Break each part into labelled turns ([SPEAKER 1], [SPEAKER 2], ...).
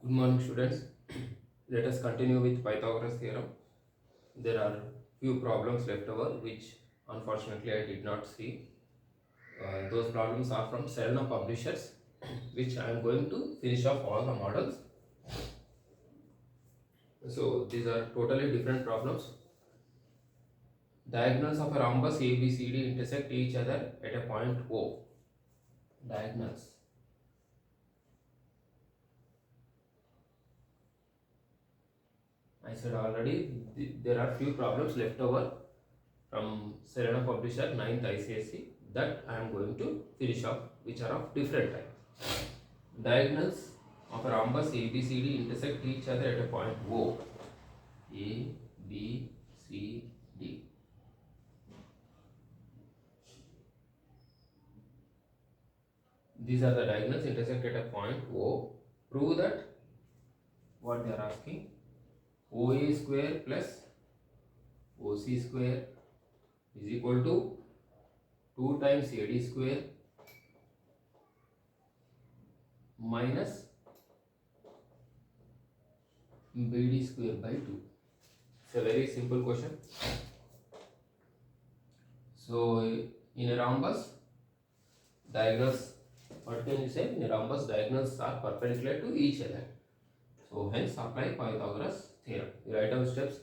[SPEAKER 1] Good morning, students. Let us continue with Pythagoras theorem. There are few problems left over which unfortunately I did not see. Those problems are from Serena publishers, which I am going to finish off all the models. So these are totally different problems. Diagonals of a rhombus ABCD intersect each other at a point O. Diagonals. I said already there are few problems left over from Serena publisher 9th Icse that I am going to finish off, which are of different types. Diagonals of a rhombus ABCD intersect each other at a point O. A, B, C, D. These are the diagonals intersect at a point O. Prove that what they are asking. OA square plus OC square is equal to 2 times AD square minus BD square by 2. It's a very simple question. So in a rhombus, diagonals, what can you say? In a rhombus, diagonals are perpendicular to each other. So hence apply Pythagoras theorem. You write down steps.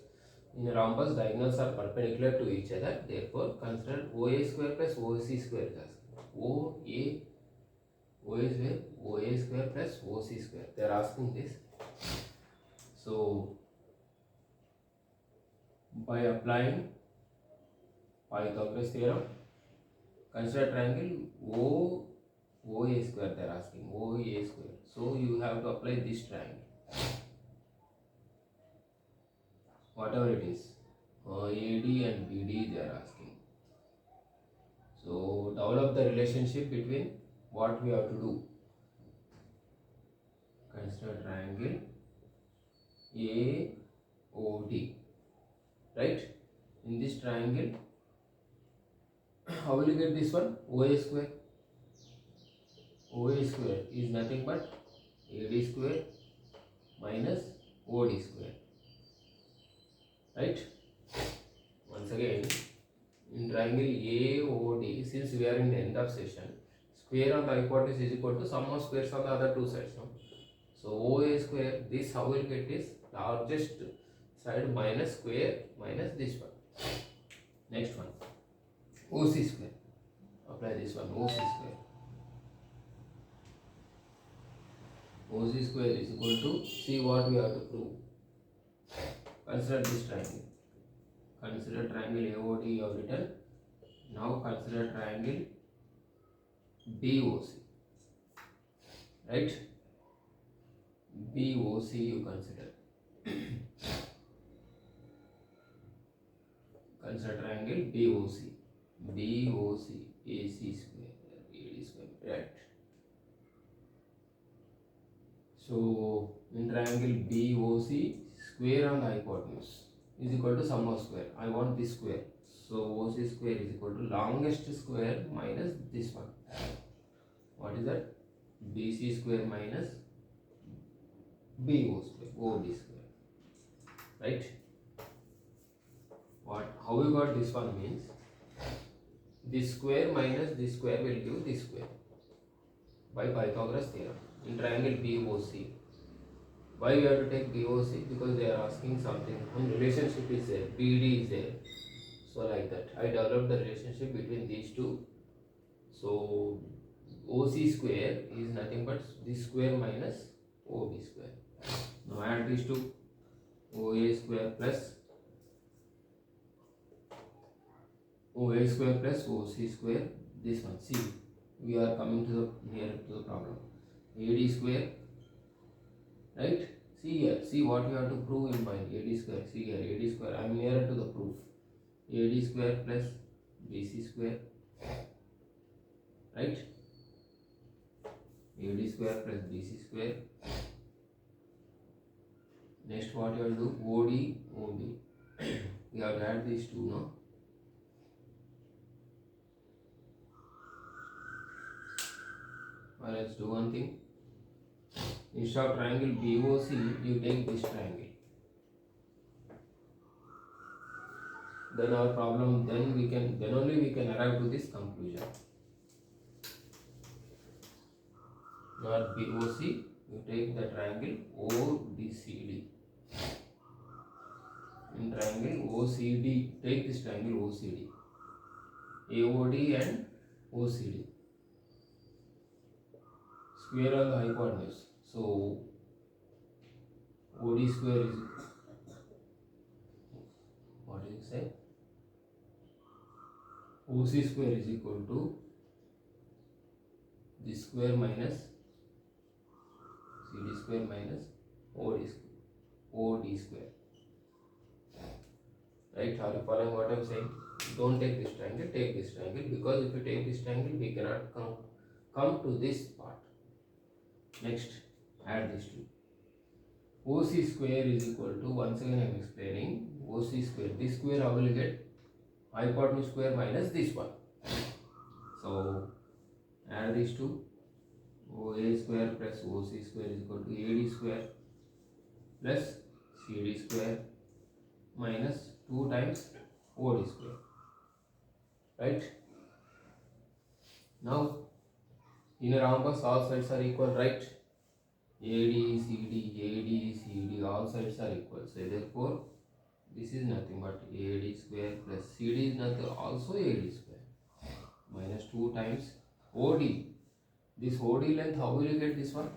[SPEAKER 1] In a rhombus, diagonals are perpendicular to each other. Therefore, consider OA square plus OC square. OA square plus OC square. They are asking this. So by applying Pythagoras theorem, consider triangle OA square. They are asking OA square. So you have to apply this triangle. Whatever it is, AD and BD they are asking. So develop the relationship between what we have to do. Consider triangle AOD, right? In this triangle, how will you get this one? OA square. OA square is nothing but AD square minus OD square, right? Once again, in triangle AOD, since we are in the end of session, square on the hypotenuse is equal to sum of squares on the other two sides. No? So OA square, this how will get is largest side minus square minus this one. Next one, OC square. Apply this one, OC square. OC square is equal to, see what we have to prove. Consider this triangle. Consider triangle AOD you have written. Now consider triangle BOC. Right? BOC you consider. Consider triangle BOC. BOC AC square, AD square, right? So in triangle BOC, square on the hypotenuse is equal to sum of square. I want this square. So OC square is equal to longest square minus this one. What is that? BC square minus BO square, OB square. Right? How we got this one means this square minus this square will give this square by Pythagoras theorem in triangle BOC. Why we have to take BOC? Because they are asking something. Some relationship is there, BD is there. So like that, I developed the relationship between these two. So OC square is nothing but this square minus OB square. Now add these two, OA square plus OA square plus OC square. This one, see, we are coming to the near to the problem. AD square, right? See here, see what you have to prove in mind. AD square, see here, AD square. I am nearer to the proof. AD square plus BC square, right? AD square plus BC square. Next, what you have to do? OD, OB. We have to add these two, no? Or let's do one thing. Instead of triangle BOC, you take this triangle. Then our problem, then only we can arrive to this conclusion. Not BOC, you take the triangle ODCD. In triangle OCD, take this triangle OCD. AOD and OCD. Square on the hypotenuse. So OD square is, what did it say? OC square is equal to this square minus CD square minus OD square. Right? Are you following what I am saying? Don't take this triangle, take this triangle, because if you take this triangle, we cannot come to this part. Next, add these two. OC square is equal to, once again I am explaining, OC square, this square how will you get? Hypotenuse square minus this one. So add these two. OA square plus OC square is equal to AD square plus CD square minus 2 times OD square. Right? Now in a rhombus all sides are equal, right? AD, CD, all sides are equal. So therefore this is nothing but AD square plus CD is nothing, also AD square minus 2 times OD. This OD length, how will you get this one?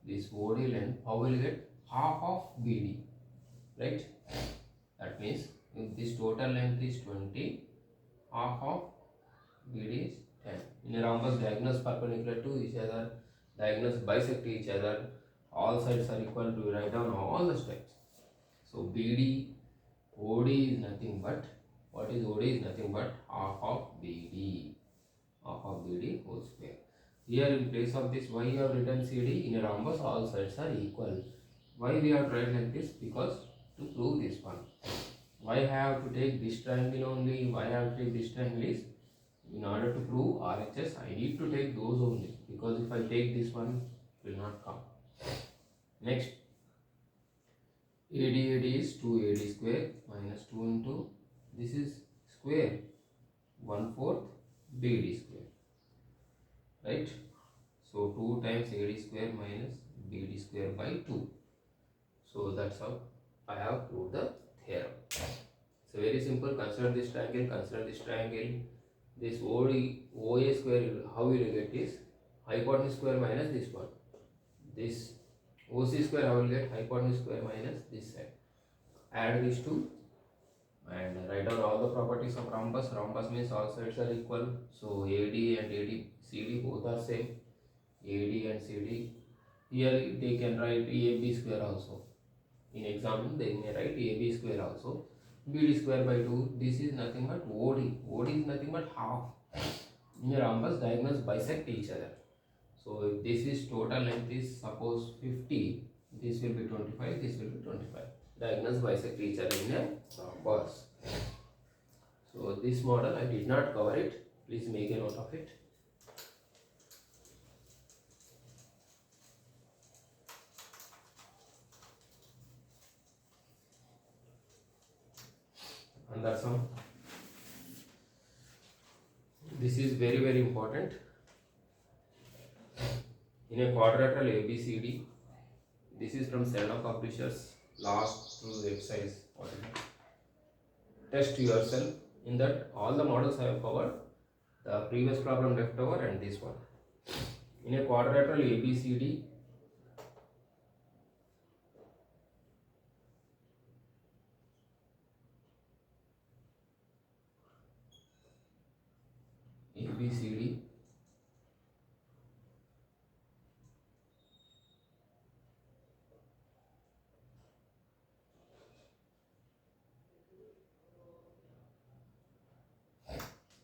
[SPEAKER 1] This OD length, how will you get? Half of BD, right? That means if this total length is 20, half of BD is 10. In a rhombus, diagonals perpendicular to each other, diagonals bisect each other, all sides are equal, to write down all the steps. So BD, OD is nothing but, what is OD is nothing but half of BD, half of BD whole square. Here in place of this, why you have written CD? In a rhombus all sides are equal. Why we have tried like this? Because to prove this one. Why I have to take this triangle only? Why I have to take this triangle is, in order to prove RHS, I need to take those only, because if I take this one, it will not come. Next, AD is 2AD square minus 2 into, this is square, 1/4 BD square, right? So 2 times AD square minus BD square by 2. So that's how I have proved the theorem. So very simple. Consider this triangle, consider this triangle. This OA square, how will you get is hypotenuse square minus this one. This OC square, how will you get? Hypotenuse square minus this side. Add these two and write down all the properties of rhombus. Rhombus means all sides are equal. So AD and CD both are same. AD and CD. Here they can write AB square also. In example, they may write AB square also. BD square by 2. This is nothing but OD. OD is nothing but half. In a rhombus, diagonals bisect each other. So if this is total length is suppose 50, this will be 25, this will be 25. Diagonals bisect each other in a rhombus. So this model I did not cover it. Please make a note of it. And that's all. This is very important. In a quadrilateral ABCD, this is from Serna Publishers, last through Icse. Test yourself. In that, all the models I have covered. The previous problem left over and this one. In a quadrilateral ABCD,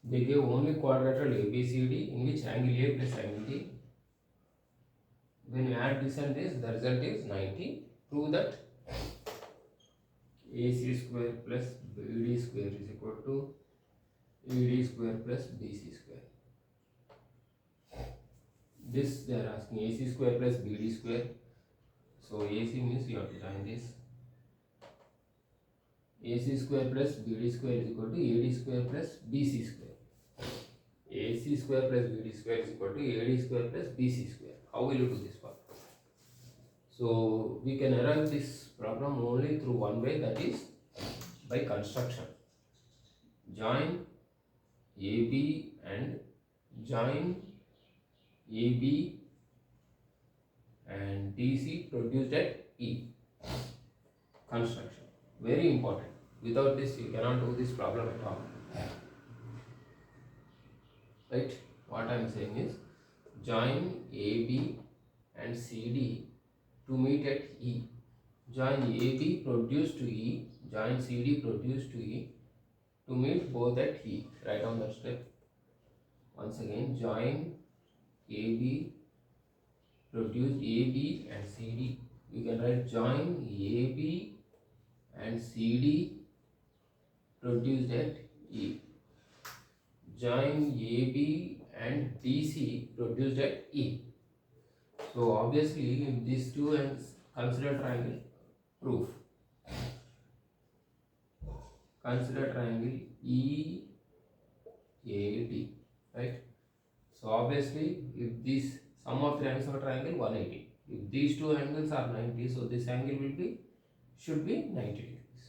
[SPEAKER 1] they give only quadrilateral ABCD in which angle A plus angle B. When you add this and this, the result is 90. Prove that AC square plus BD square is equal to AD square plus BC square. this they are asking AC square plus BD square. So AC means you have to join this. AC square plus BD square is equal to AD square plus BC square. AC square plus BD square is equal to AD square plus BC square. How will you do this one? So we can arrive this problem only through one way, that is by construction. Join AB and join AB and DC produced at E. Construction. Very important. Without this you cannot do this problem at all. Right? What I am saying is join AB and CD to meet at E. Join AB produced to E, join CD produced to E to meet both at E. Write down that step. Once again, join AB produce AB and CD. You can write join AB and CD produced at E. Join AB and DC produced at E. So obviously in these two ends consider triangle. Proof. Consider triangle EAD. Right? So obviously if this sum of three angles of a triangle 180. If these two angles are 90, so this angle should be 90 degrees.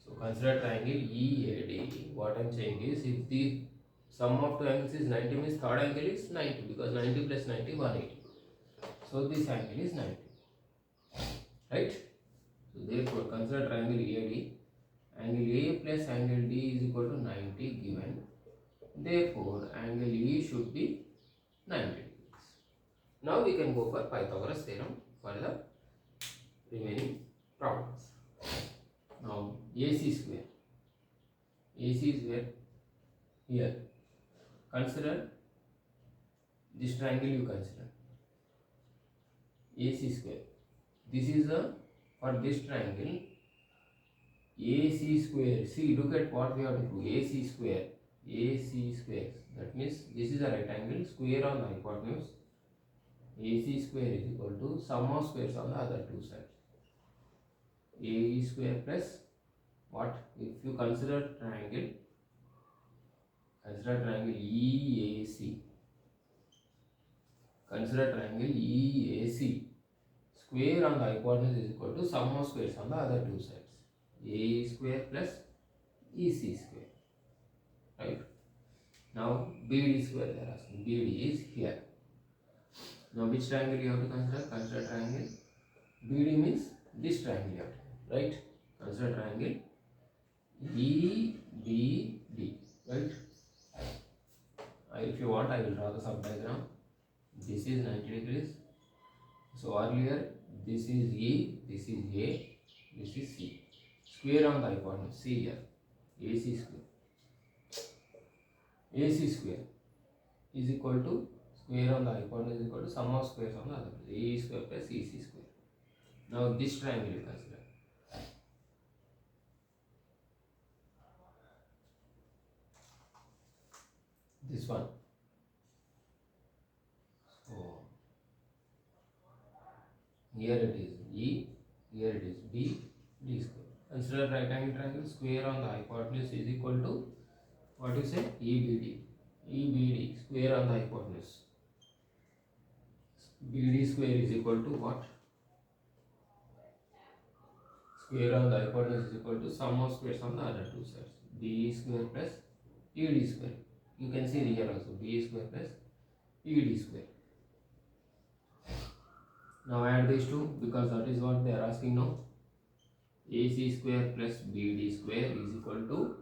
[SPEAKER 1] So consider triangle EAD. What I am saying is if the sum of two angles is 90 means third angle is 90, because 90 plus 90 180. So this angle is 90. Right? So therefore consider triangle EAD. Angle A plus angle D is equal to 90 given. Therefore angle E should be 90 degrees. Now we can go for Pythagoras theorem for the remaining problems. Now AC square. AC is where? Here. Consider this triangle, you consider AC square. This is the, for this triangle, AC square. See, look at what we have to do. AC square. AC square. That means this is a right angle, square on the hypotenuse. AC square is equal to sum of squares on the other two sides. AE square plus what? If you consider triangle EAC. Consider triangle EAC. Square on the hypotenuse is equal to sum of squares on the other two sides. AE square plus EC square. Right? Now BD square they are asking. BD is here. Now which triangle you have to consider? Consider triangle. BD means this triangle you have to, right? Consider triangle EBD. Right? If you want, I will draw the sub-diagram. This is 90 degrees. So earlier, this is E, this is A, this is C. Square on the hypotenuse. See here. AC square. AC square is equal to square on the hypotenuse is equal to sum of squares on the other. AE square plus EC square. Now this triangle you consider. This one. So here it is E, here it is B, D square. Consider right angle triangle. Square on the hypotenuse is equal to what you say? EBD. EBD square on the hypotenuse. BD square is equal to what? Square on the hypotenuse is equal to sum of squares on the other two sides. BE square plus ED square. You can see here also BE square plus ED square. Now add these two, because that is what they are asking now. AC square plus BD square is equal to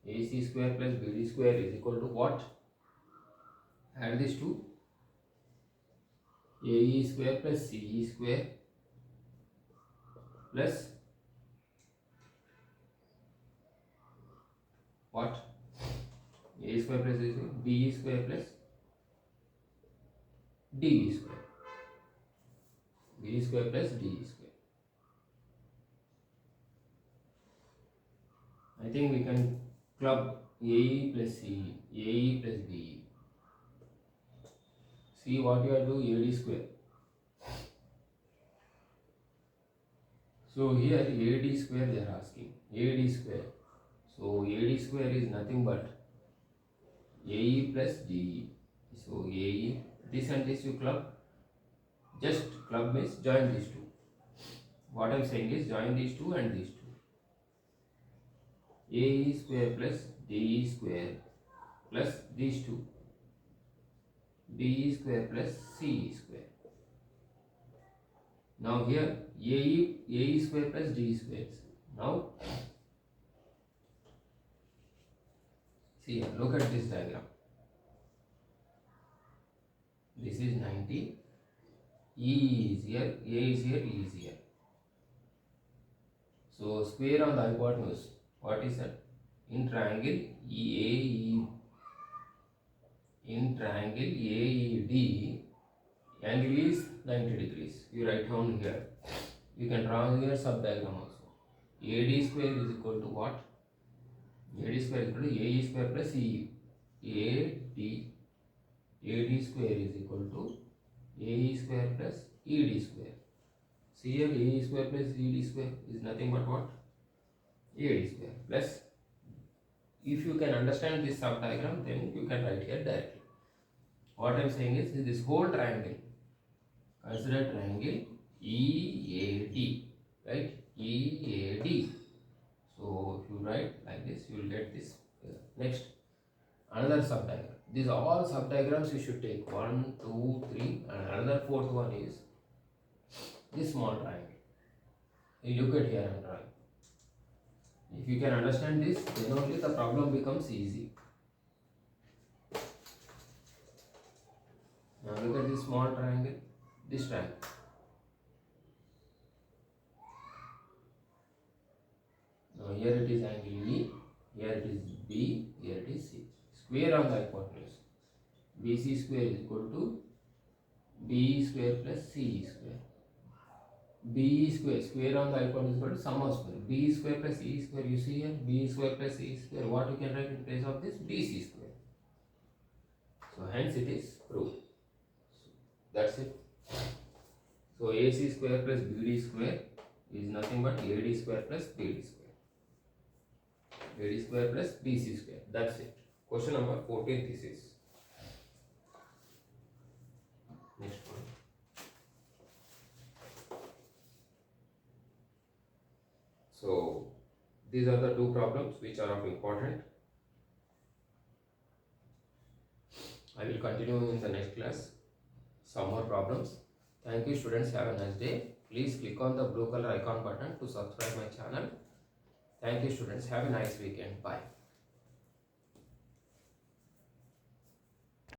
[SPEAKER 1] AC square plus BD square is equal to what? Add these two. AE square plus CE square plus what? A square plus BE square plus DE square. BE square plus DE square. I think we can club AE plus CE, AE plus BE. See what you are doing, AD square. So here AD square they are asking, AD square. So AD square is nothing but AE plus DE. So AE, this and this you club, just club means join these two. What I am saying is join these two and these two. AE square plus DE square plus these two. BE square plus CE square. Now here AE square plus DE square. Now see here, look at this diagram. This is 90. E is here, A is here, E is here. So square on the hypotenuse. What is that? In triangle AED, angle is 90 degrees. You write down here. You can draw here sub diagram also. AD square is equal to what? AD square is equal to AE square plus EE. AD square is equal to AE square plus ED square. See here, AE square plus ED square is nothing but what? AD square plus. If you can understand this sub diagram, then you can write here directly. What I am saying is this whole triangle. Consider triangle EAD, right? EAD. So if you write like this, you will get this. Next, another sub diagram. These are all sub diagrams you should take. 1, 2, 3, and another fourth one is this small triangle. You look at here and drawing. If you can understand this, then only the problem becomes easy. Now look at this small triangle, this triangle. Now here it is angle E, here it is B, here it is C. Square on the hypotenuse. BC square is equal to BE square plus CE square. BE square, square on the hypotenuse is equal to sum of square. BE square plus E square, you see here, BE square plus E square, what you can write in place of this? BC square. So hence it is proved. That's it. So AC square plus BD square is nothing but AD square plus BD square. AD square plus BC square. That's it. Question number 14 thesis. Next one. So these are the two problems which are of important. I will continue in the next class. Some more problems. Thank you students, have a nice day. Please click on the blue color icon button to subscribe my channel. Thank you students, have a nice weekend. Bye.